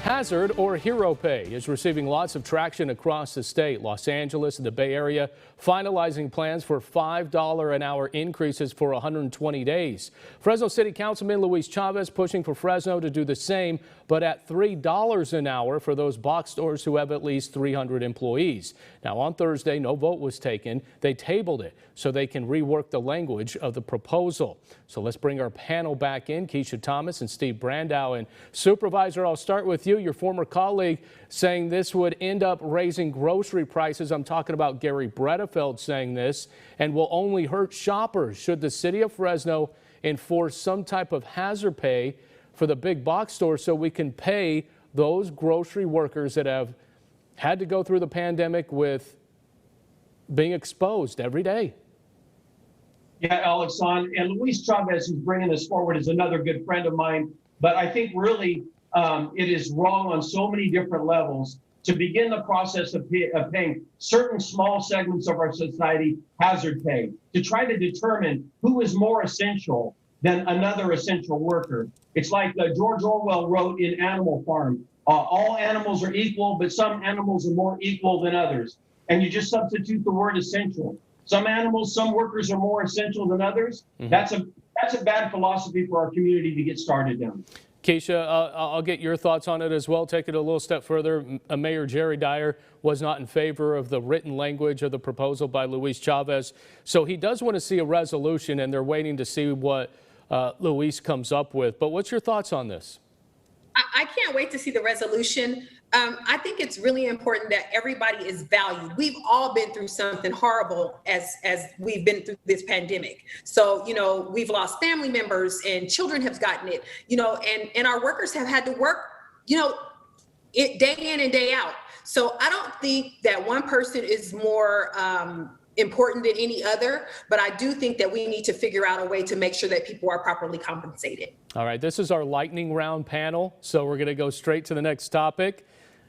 Hazard or hero pay is receiving lots of traction across the state. Los Angeles and the Bay Area finalizing plans for $5 an hour increases for 120 days. Fresno City Councilman Luis Chavez pushing for Fresno to do the same, but at $3 an hour for those box stores who have at least 300 employees. Now on Thursday, no vote was taken. They tabled it so they can rework the language of the proposal. So let's bring our panel back in, Keisha Thomas and Steve Brandow. And Supervisor, I'll start with you. Your former colleague saying this would end up raising grocery prices. I'm talking about Gary Bredefeld saying this, and will only hurt shoppers. Should the city of Fresno enforce some type of hazard pay for the big box stores so we can pay those grocery workers that have had to go through the pandemic with being exposed every day? Yeah, Alex, and Luis Chavez, who's bringing this forward, is another good friend of mine. But I think really it is wrong on so many different levels to begin the process of paying certain small segments of our society hazard pay, to try to determine who is more essential than another essential worker. It's like George Orwell wrote in Animal Farm, all animals are equal, but some animals are more equal than others. And you just substitute the word essential. Some animals, some workers are more essential than others. Mm-hmm. That's a bad philosophy for our community to get started down. Keisha, I'll get your thoughts on it as well. Take it a little step further. Mayor Jerry Dyer was not in favor of the written language of the proposal by Luis Chavez. So he does want to see a resolution, and they're waiting to see what Luis comes up with. But what's your thoughts on this? I can't wait to see the resolution. I think it's really important that everybody is valued. We've all been through something horrible as we've been through this pandemic. So, we've lost family members and children have gotten it, and our workers have had to work, it day in and day out. So I don't think that one person is more important than any other, but I do think that we need to figure out a way to make sure that people are properly compensated. All right, this is our lightning round panel, so we're going to go straight to the next topic.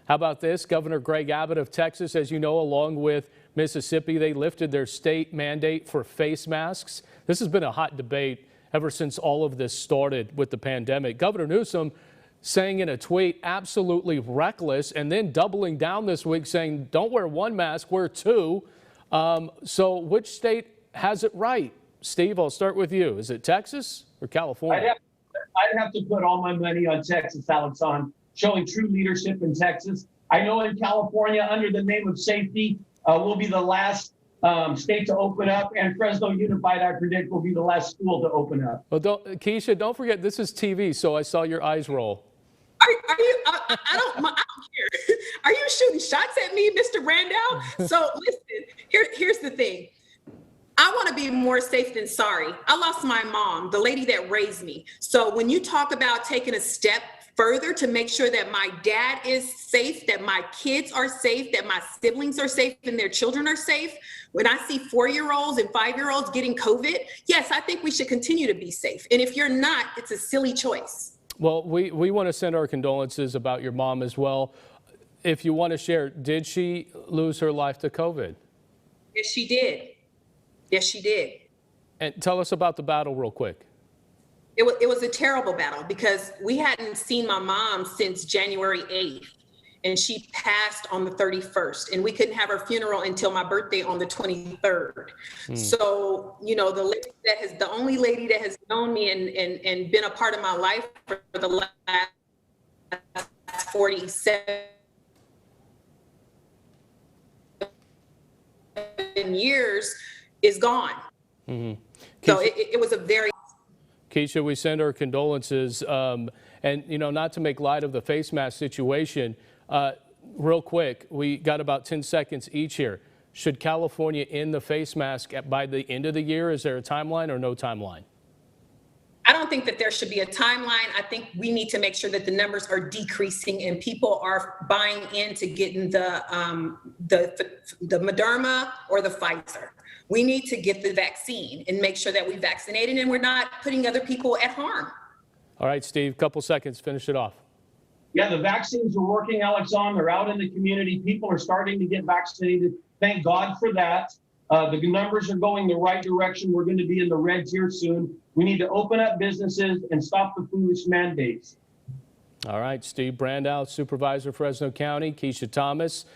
How about this? Governor Greg Abbott of Texas, as you know, along with Mississippi, they lifted their state mandate for face masks. This has been a hot debate ever since all of this started with the pandemic. Governor Newsom saying in a tweet, absolutely reckless, and then doubling down this week saying, don't wear one mask, wear two. So which state has it right? Steve, I'll start with you. Is it Texas or California? I'd have to put all my money on Texas, Alex, on showing true leadership in Texas. I know in California, under the name of safety, we'll be the last state to open up, and Fresno Unified, I predict, will be the last school to open up. Well, Keisha, don't forget, this is TV, so I saw your eyes roll. Are you? I don't care. Are you shooting shots at me, Mr. Brandow? So listen, here's the thing. I want to be more safe than sorry. I lost my mom, the lady that raised me. So when you talk about taking a step further to make sure that my dad is safe, that my kids are safe, that my siblings are safe and their children are safe, when I see 4-year-olds and 5-year-olds getting COVID, yes, I think we should continue to be safe. And if you're not, it's a silly choice. Well, we want to send our condolences about your mom as well. If you want to share, did she lose her life to COVID? Yes, she did. Yes, she did. And tell us about the battle real quick. It was a terrible battle because we hadn't seen my mom since January 8th, and she passed on the 31st, and we couldn't have her funeral until my birthday on the 23rd. So, the only lady that has known me and been a part of my life for the last 47 years is gone. Mm-hmm. So it was a very... Keisha, we send our condolences, and not to make light of the face mask situation, real quick, we got about 10 seconds each here. Should California end the face mask by the end of the year? Is there a timeline or no timeline? I don't think that there should be a timeline. I think we need to make sure that the numbers are decreasing and people are buying into getting the Moderna or the Pfizer. We need to get the vaccine and make sure that we vaccinated and we're not putting other people at harm. All right, Steve, couple seconds, finish it off. Yeah, the vaccines are working, Alex, they're out in the community. People are starting to get vaccinated. Thank God for that. The numbers are going the right direction. We're going to be in the red tier soon. We need to open up businesses and stop the foolish mandates. All right, Steve Brandow, Supervisor, Fresno County, Keisha Thomas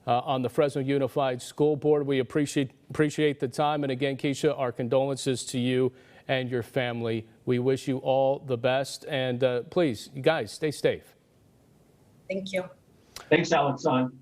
on the Fresno Unified School Board. We appreciate the time. And again, Keisha, our condolences to you and your family. We wish you all the best. And please, you guys, stay safe. Thank you. Thanks, Alexon.